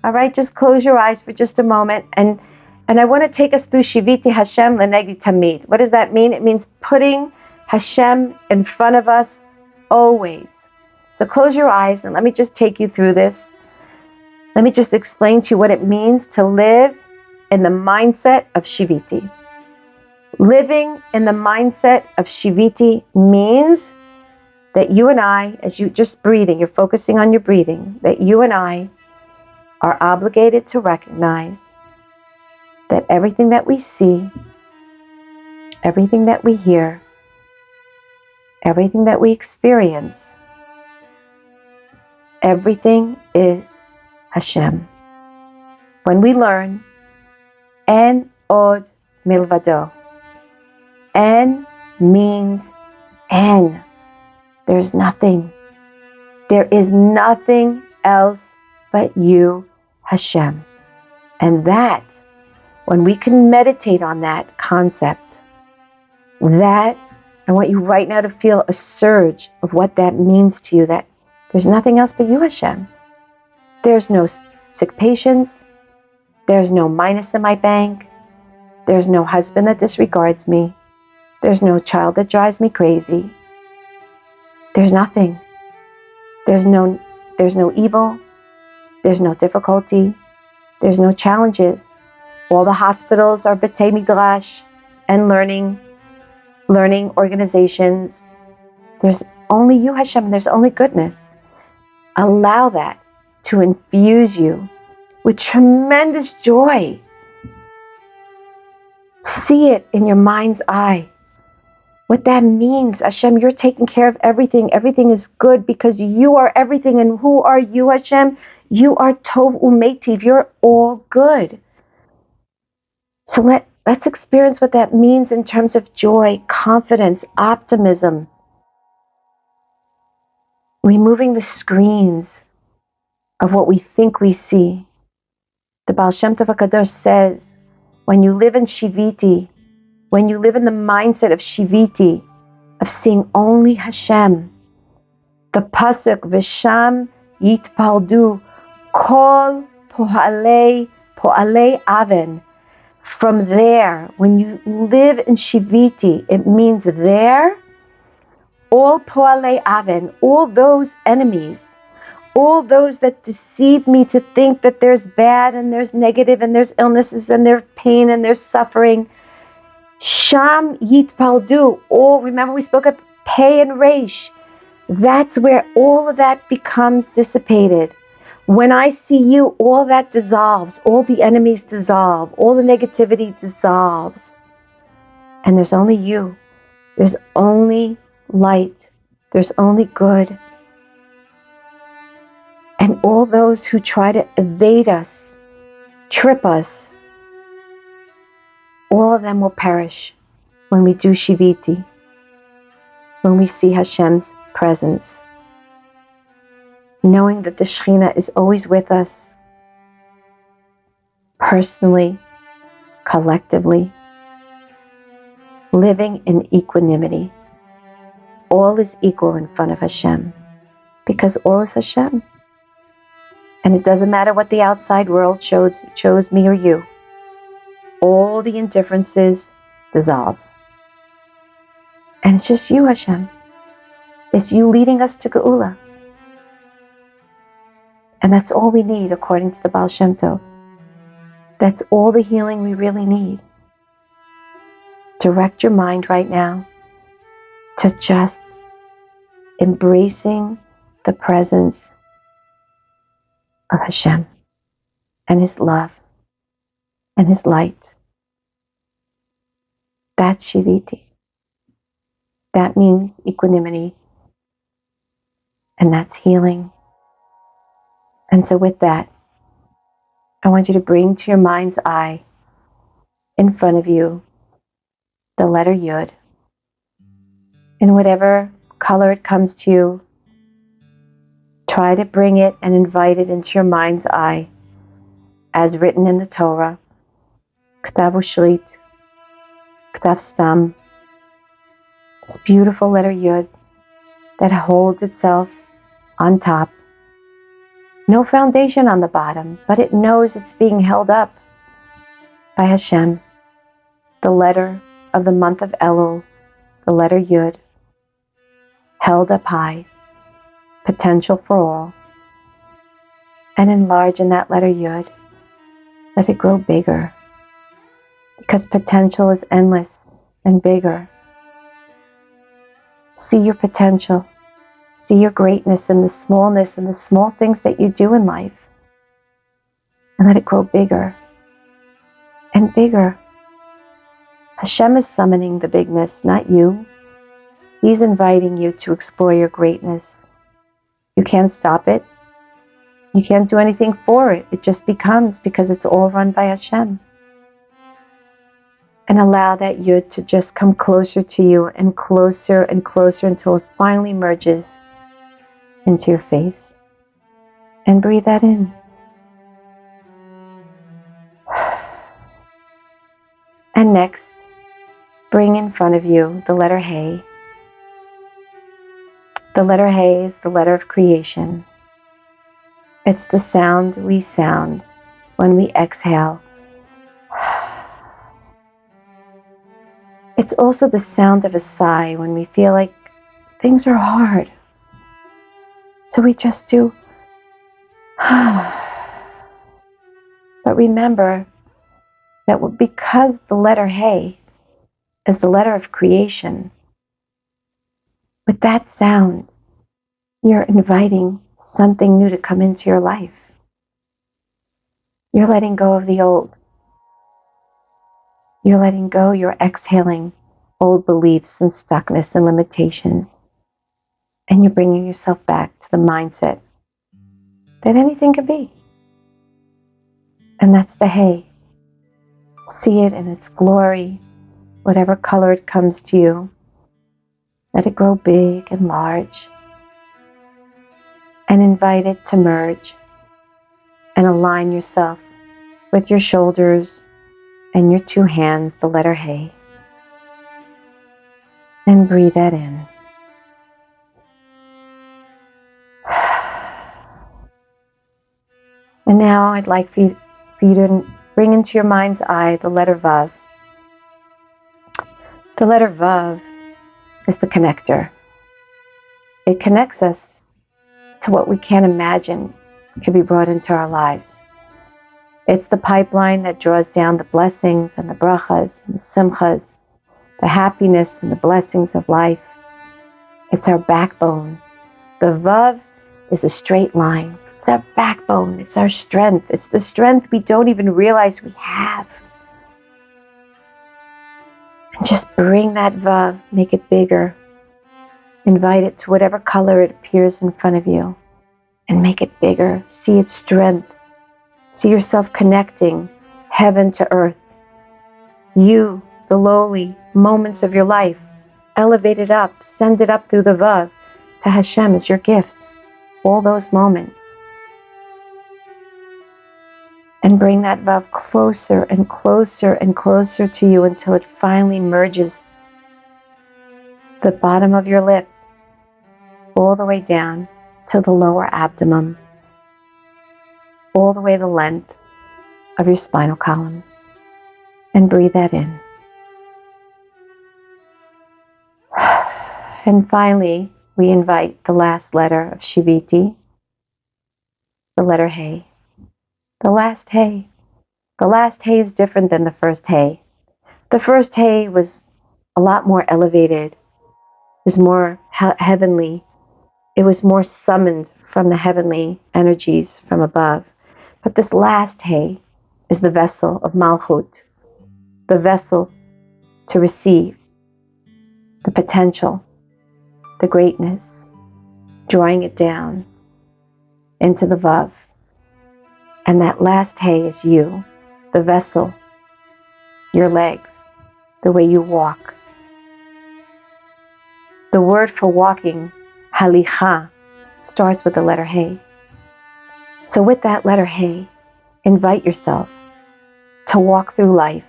All right, just close your eyes for just a moment. And I want to take us through Shiviti Hashem Lenegi Tamid. What does that mean? It means putting Hashem in front of us always. So close your eyes and let me just take you through this. Let me just explain to you what it means to live in the mindset of Shiviti. Living in the mindset of Shiviti means that you and I, as you just breathing, you're focusing on your breathing, that you and I are obligated to recognize that everything that we see, everything that we hear, everything that we experience, everything is Hashem. When we learn, En od milvado. En means En. There's nothing. There is nothing else but you, Hashem. And that, when we can meditate on that concept, that, I want you right now to feel a surge of what that means to you, that there's nothing else but you, Hashem. There's no sick patients. There's no minus in my bank. There's no husband that disregards me. There's no child that drives me crazy. There's nothing. There's no evil. There's no difficulty. There's no challenges. All the hospitals are B'tei Midrash and learning organizations. There's only you, Hashem. There's only goodness. Allow that to infuse you with tremendous joy. See it in your mind's eye. What that means, Hashem, you're taking care of everything. Everything is good because you are everything. And who are you, Hashem? You are Tov Umetiv. You're all good. So let's experience what that means in terms of joy, confidence, optimism. Removing the screens of what we think we see. The Baal Shem Tov HaKadosh says, when you live in Shiviti, when you live in the mindset of Shiviti, of seeing only Hashem, the pasuk V'sham yitpaldu kol po'alei aven. From there, when you live in Shiviti, it means there, all po'alei aven, all those enemies, all those that deceive me to think that there's bad and there's negative and there's illnesses and there's pain and there's suffering. Sham yitpaldu. All, remember we spoke of pei and reish. That's where all of that becomes dissipated. When I see you, all that dissolves. All the enemies dissolve. All the negativity dissolves. And there's only you. There's only light. There's only good. And all those who try to evade us, trip us, all of them will perish when we do Shiviti, when we see Hashem's presence. Knowing that the Shekhinah is always with us, personally, collectively, living in equanimity. All is equal in front of Hashem, because all is Hashem. And it doesn't matter what the outside world chose me or you. All the indifferences dissolve. And it's just you, Hashem. It's you leading us to Geula. And that's all we need, according to the Baal Shem Tov. That's all the healing we really need. Direct your mind right now to just embracing the presence of Hashem and His love and His light. That's Shiviti. That means equanimity. And that's healing. And so with that, I want you to bring to your mind's eye, in front of you, the letter Yud. In whatever color it comes to you, try to bring it and invite it into your mind's eye, as written in the Torah. K'tav Ushrit, K'tav Stam. This beautiful letter Yud that holds itself on top. No foundation on the bottom, but it knows it's being held up by Hashem. The letter of the month of Elul, the letter Yud, held up high, potential for all. And enlarge in that letter Yud. Let it grow bigger, because potential is endless and bigger. See your potential. See your greatness in the smallness and the small things that you do in life. And let it grow bigger and bigger. Hashem is summoning the bigness, not you. He's inviting you to explore your greatness. You can't stop it. You can't do anything for it. It just becomes, because it's all run by Hashem. And allow that Yud to just come closer to you and closer until it finally merges into your face. And breathe that in. And next, bring in front of you the letter Hey. The letter Hey is the letter of creation. It's the sound we sound when we exhale. It's also the sound of a sigh when we feel like things are hard. So we just do. But remember that because the letter Hey is the letter of creation, with that sound, you're inviting something new to come into your life. You're letting go of the old. You're letting go, you're exhaling old beliefs and stuckness and limitations. And you're bringing yourself back to the mindset that anything could be. And that's the Hey. See it in its glory, whatever color it comes to you. Let it grow big and large. And invite it to merge and align yourself with your shoulders and your two hands, the letter Hey. And breathe that in. And now I'd like for you to bring into your mind's eye the letter Vav. The letter Vav is the connector. It connects us to what we can't imagine can be brought into our lives. It's the pipeline that draws down the blessings and the brachas and the simchas, the happiness and the blessings of life. It's our backbone. The Vav is a straight line. It's our backbone. It's our strength. It's the strength we don't even realize we have. And just bring that Vav, make it bigger. Invite it to whatever color it appears in front of you. And make it bigger. See its strength. See yourself connecting heaven to earth. You, the lowly moments of your life, elevate it up, send it up through the Vav to Hashem as your gift. All those moments. And bring that Vav closer and closer and closer to you until it finally merges the bottom of your lip all the way down to the lower abdomen, all the way the length of your spinal column. And breathe that in. And finally, we invite the last letter of Shiviti, the letter Hey. The last Hey. The last Hey is different than the first Hey. The first Hey was a lot more elevated. It was more heavenly. It was more summoned from the heavenly energies from above. But this last Hey is the vessel of Malchut, the vessel to receive the potential, the greatness, drawing it down into the Vav. And that last Hey is you, the vessel, your legs, the way you walk. The word for walking, halicha, starts with the letter Hey. So with that letter Hey, invite yourself to walk through life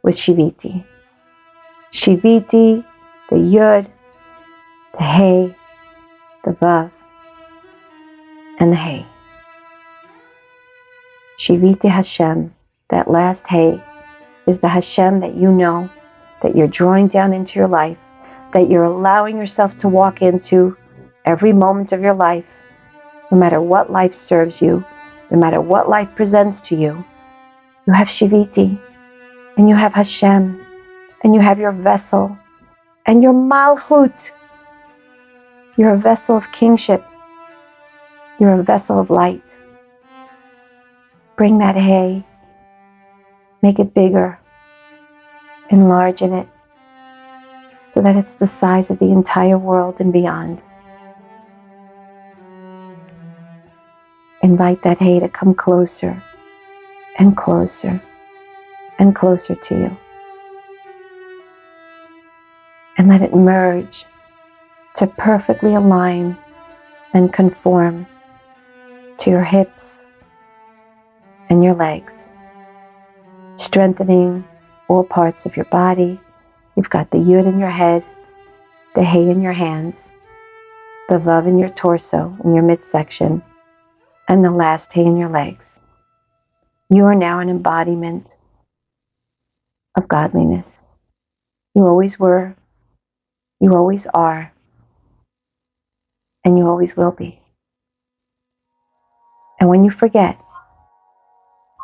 with Shiviti. Shiviti, the Yud, the Hey, the Vav, and the Hey. Shiviti Hashem, that last hey, is the Hashem that you know, that you're drawing down into your life, that you're allowing yourself to walk into every moment of your life, no matter what life serves you, no matter what life presents to you. You have Shiviti, and you have Hashem, and you have your vessel, and your Malchut. You're a vessel of kingship. You're a vessel of light. Bring that hay, make it bigger, enlarge in it, so that it's the size of the entire world and beyond. Invite that hay to come closer and closer and closer to you. And let it merge to perfectly align and conform to your hips and your legs, strengthening all parts of your body. You've got the Yud in your head, the Hey in your hands, the Vav in your torso, in your midsection, and the last Hey in your legs. You are now an embodiment of godliness. You always were, you always are, and you always will be. And when you forget,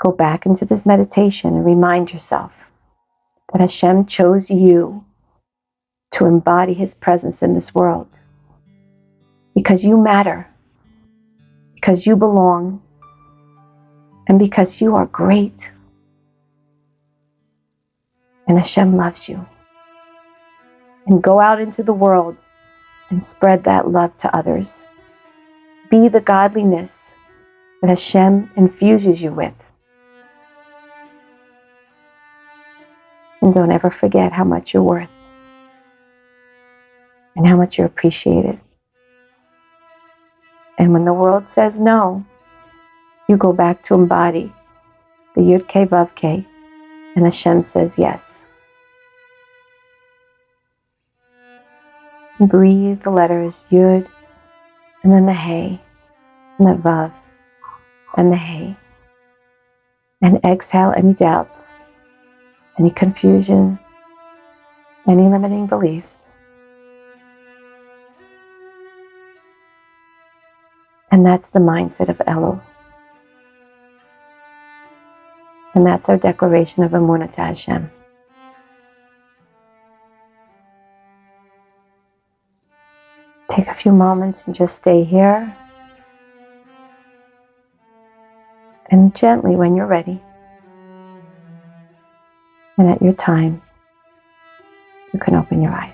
go back into this meditation and remind yourself that Hashem chose you to embody His presence in this world. Because you matter, because you belong, and because you are great. And Hashem loves you. And go out into the world and spread that love to others. Be the godliness that Hashem infuses you with. And don't ever forget how much you're worth and how much you're appreciated. And when the world says no, you go back to embody the Yud Kei Vav Kei, and Hashem says yes. Breathe the letters Yud, and then the Hey, and the Vav, and the Hey. And exhale any doubts, any confusion, any limiting beliefs. And that's the mindset of Elul. And that's our declaration of Emuna to Hashem. Take a few moments and just stay here. And gently, when you're ready, and at your time, you can open your eyes.